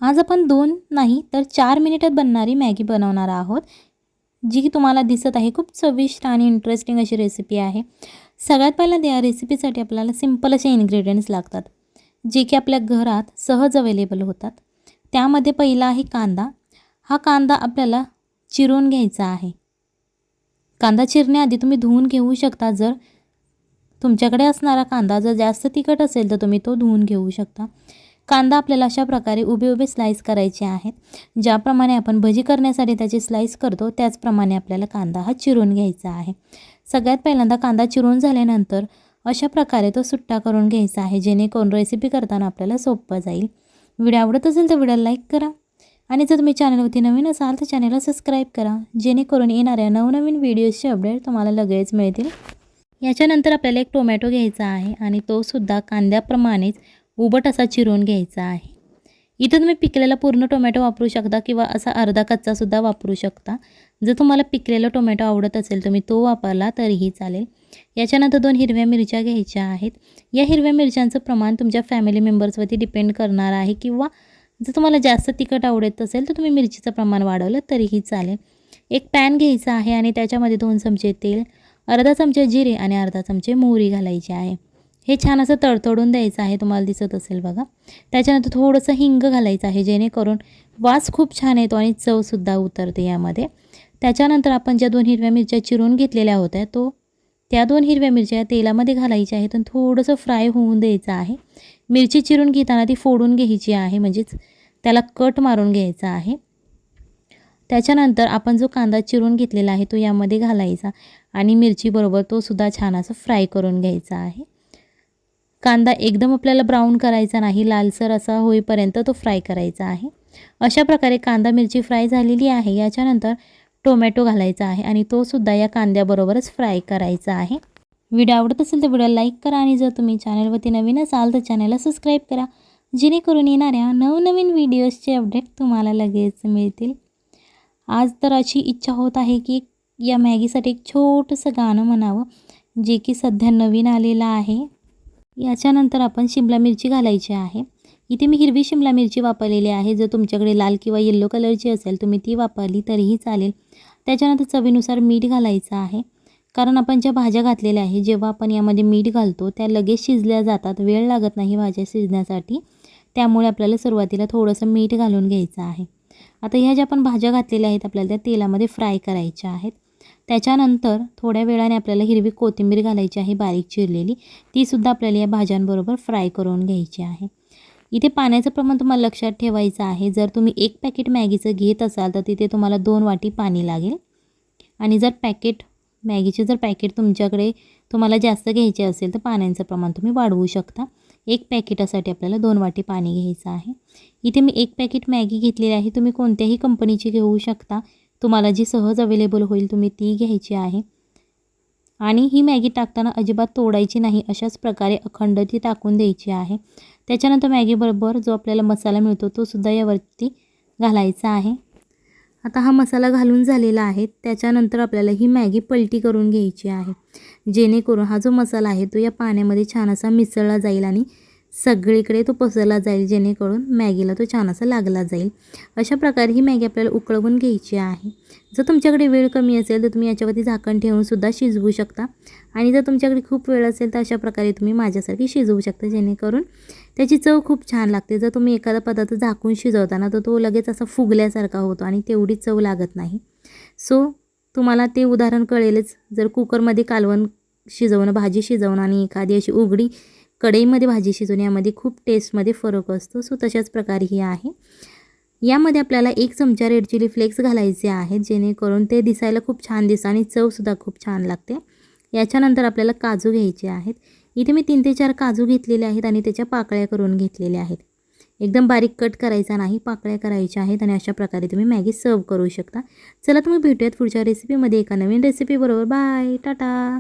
आज आपण 2 नाही तर 4 मिनिटात बनणारी मॅगी बनवणार आहोत, जी तुम्हाला दिसत आहे खूप चविष्ट आणि इंटरेस्टिंग अशी रेसिपी आहे। सगळ्यात पहिल्यांदा या रेसिपीसाठी आपल्याला सिंपल असे इन्ग्रेडियंट्स लागतात, जे की आपल्या घरात सहज अवेलेबल होतात। त्यामध्ये पहिला आहे कांदा। हा कांदा आपल्याला चिरून घ्यायचा आहे। कांदा चिरण्याआधी तुम्ही धुवून घेऊ शकता। जर तुमच्याकडे असणारा कांदा जर जास्त तिखट असेल तर तुम्ही तो धुवून घेऊ शकता। कांदा आपल्याला अशा प्रकारे उभे उभे स्लाइस करायचे आहेत। ज्याप्रमाणे आपण भजी करण्यासाठी त्याचे स्लाइस करतो त्याचप्रमाणे आपल्याला कांदा हा चिरून घ्यायचा आहे। सगळ्यात पहिल्यांदा कांदा चिरून झाल्यानंतर अशा प्रकारे तो सुट्टा करून घ्यायचा आहे, जेणेकरून रेसिपी करताना आपल्याला सोपं जाईल। व्हिडिओ आवडत असेल तर व्हिडिओला लाईक करा आणि जर तुम्ही चॅनलवरती नवीन असाल तर चॅनलला सबस्क्राइब करा, जेणेकरून येणाऱ्या नवनवीन व्हिडिओजचे अपडेट तुम्हाला लगेच मिळतील। याच्यानंतर आपल्याला एक टोमॅटो घ्यायचा आहे आणि तो सुद्धा कांद्याप्रमाणेच उभट असा चिरून घ्यायचा आहे। इथे तुम्ही पिकलेला पूर्ण टोमॅटो वापरू शकता किंवा असा अर्धा कच्चा सुद्धा वापरू शकता। जर तुम्हाला पिकलेला टोमॅटो आवडत असेल तुम्ही तो वापरला तरीही चालेल। याच्यानंतर 2 हिरव्या मिरच्या घ्यायच्या आहेत। या हिरव्या मिरच्यांचं प्रमाण तुमच्या फॅमिली मेंबर्सवरती डिपेंड करणार आहे, किंवा जर तुम्हाला जास्त तिखट आवडत असेल तर तुम्ही मिरचीचं प्रमाण वाढवलं तरीही चालेल। एक पॅन घ्यायचा आहे आणि त्याच्यामध्ये 2 चमचे तेल, अर्धा चमचा जिरे आणि अर्धा चमचे मोहरी घालायची आहे। हे छान असं तडतडून द्यायचं आहे, तुम्हाला दिसत असेल बघा। त्याच्यानंतर थोडंसं हिंग घालायचं आहे, जेणेकरून वास खूप छान येतो आणि चवसुद्धा उतरते यामध्ये। त्याच्यानंतर आपण ज्या 2 हिरव्या मिरच्या चिरून घेतलेल्या होत्या त्या 2 हिरव्या मिरच्या तेलामध्ये घालायच्या आहेत आणि थोडंसं फ्राय होऊन द्यायचं आहे। मिरची चिरून घेताना ती फोडून घ्यायची आहे, म्हणजेच त्याला कट मारून घ्यायचा आहे। त्याच्यानंतर आपण जो कांदा चिरून घेतलेला आहे तो यामध्ये घालायचा आणि मिरचीबरोबर तो सुद्धा छान असं फ्राय करून घ्यायचा आहे। कांदा एकदम आपल्याला ब्राऊन करायचा नाही, लालसर असा होईपर्यंत तो फ्राय करायचा आहे। अशा प्रकारे कांदा मिरची फ्राय झालेली आहे। याच्यानंतर टोमॅटो घालायचा आहे आणि तो सुद्धा या कांद्याबरोबरच फ्राय करायचा आहे। व्हिडिओ आवडत असेल तर व्हिडिओला लाईक करा आणि जर तुम्ही चॅनलवरती नवीन असाल तर चॅनलला सबस्क्राइब करा, जेणेकरून येणाऱ्या नवनवीन व्हिडिओजचे अपडेट तुम्हाला लगेच मिळतील। आज तर अशी इच्छा होत आहे की या मॅगीसाठी एक छोटंसं गाणं म्हणावं, जे की सध्या नवीन आलेलं आहे। याच्यानंतर आपण शिमला मिरची घालायची आहे। इथे मी हिरवी शिमला मिरची वापरलेली आहे। जर तुमच्याकडे लाल किंवा येलो कलरची असेल तुम्ही ती वापरली तरीही चालेल। त्याच्यानंतर चवीनुसार मीठ घालायचं आहे, कारण आपण ज्या भाज्या घातलेल्या आहे जेव्हा आपण यामध्ये मीठ घालतो त्या लगेच शिजल्या जातात, वेळ लागत नाही भाज्या शिजण्यासाठी। त्यामुळे आपल्याला सुरुवातीला थोडंसं मीठ घालून घ्यायचं आहे। आता ह्या ज्या आपण भाज्या घातलेल्या आहेत आपल्याला त्या तेलामध्ये फ्राय करायच्या आहेत। त्याच्यानंतर थोड्या वेळाने आपल्याला हिरवी कोथिंबीर घालायची आहे बारीक चिरलेली, ती सुद्धा आपल्याला या भाज्यांबरोबर फ्राय करून घ्यायची आहे। इथे पाण्याचं प्रमाण तुम्हाला लक्षात ठेवायचं आहे। जर तुम्ही 1 पॅकेट मॅगीचं घेत असाल तर तिथे तुम्हाला 2 वाटी पाणी लागेल, आणि जर मॅगीचे पॅकेट तुमच्याकडे तुम्हाला जास्त घ्यायचे असेल तर पाण्याचं प्रमाण तुम्ही वाढवू शकता। 1 पॅकेटासाठी आपल्याला 2 वाटी पाणी घ्यायचं आहे। इथे मी 1 पॅकेट मॅगी घेतलेली आहे, तुम्ही कोणत्याही कंपनीची घेऊ शकता, तुम्हाला जी सहज अवेलेबल होईल तुम्ही ती घ्यायची आहे। आणि ही मॅगी टाकताना अजिबात तोडायची नाही, अशाच प्रकारे अखंड ती टाकून द्यायची आहे। त्याच्यानंतर मॅगीबरोबर जो आपल्याला मसाला मिळतो तो सुद्धा यावरती घालायचा आहे। आता हा मसाला घालून झालेला आहे। त्याच्यानंतर आपल्याला ही मॅगी पलटी करून घ्यायची आहे, जेणेकरून हा जो मसाला आहे तो या पाण्यामध्ये छान असा मिसळला जाईल आणि सगळीकडे तो पसरला जाईल, जेणेकरून मॅगीला तो छान असा लागला जाईल। अशा प्रकारे ही मॅगी आपल्याला उकळवून घ्यायची आहे। जर तुमच्याकडे वेळ कमी असेल तर तुम्ही याच्यावरती झाकण ठेवून सुद्धा शिजवू शकता, आणि जर तुमच्याकडे खूप वेळ असेल तर अशा प्रकारे तुम्ही माझ्यासारखी शिजवू शकता, जेणेकरून त्याची चव खूप छान लागते। जर तुम्ही एखादा पदार्थ झाकून शिजवताना तर तो लगेच असा फुगल्यासारखा होतो आणि तेवढी चव लागत नाही। सो तुम्हाला ते उदाहरण कळेलच। जर कुकरमध्ये कालवण शिजवणं, भाजी शिजवणं आणि एखादी अशी उघडी कढईमध्ये भाजी शिजवणं यामध्ये खूप टेस्टमध्ये फरक असतो। सो तशाच प्रकारे ही आहे। यामध्ये आपल्याला 1 चमचा रेड चिली फ्लेक्स घालायचे आहेत, जेणेकरून ते दिसायला खूप छान दिसतं आणि चवसुद्धा खूप छान लागते। याच्यानंतर आपल्याला काजू घ्यायचे आहेत। इथे मी 3 ते 4 काजू घेतलेले आहेत आणि त्याच्या पाकळ्या करून घेतलेल्या आहेत। एकदम बारीक कट करायचा नाही, पाकळ्या करायच्या आहेत, आणि अशा प्रकारे तुम्ही मॅगी सर्व करू शकता। चला तुम्ही भेटूयात पुढच्या रेसिपीमध्ये एका नवीन रेसिपीबरोबर। बाय, टाटा।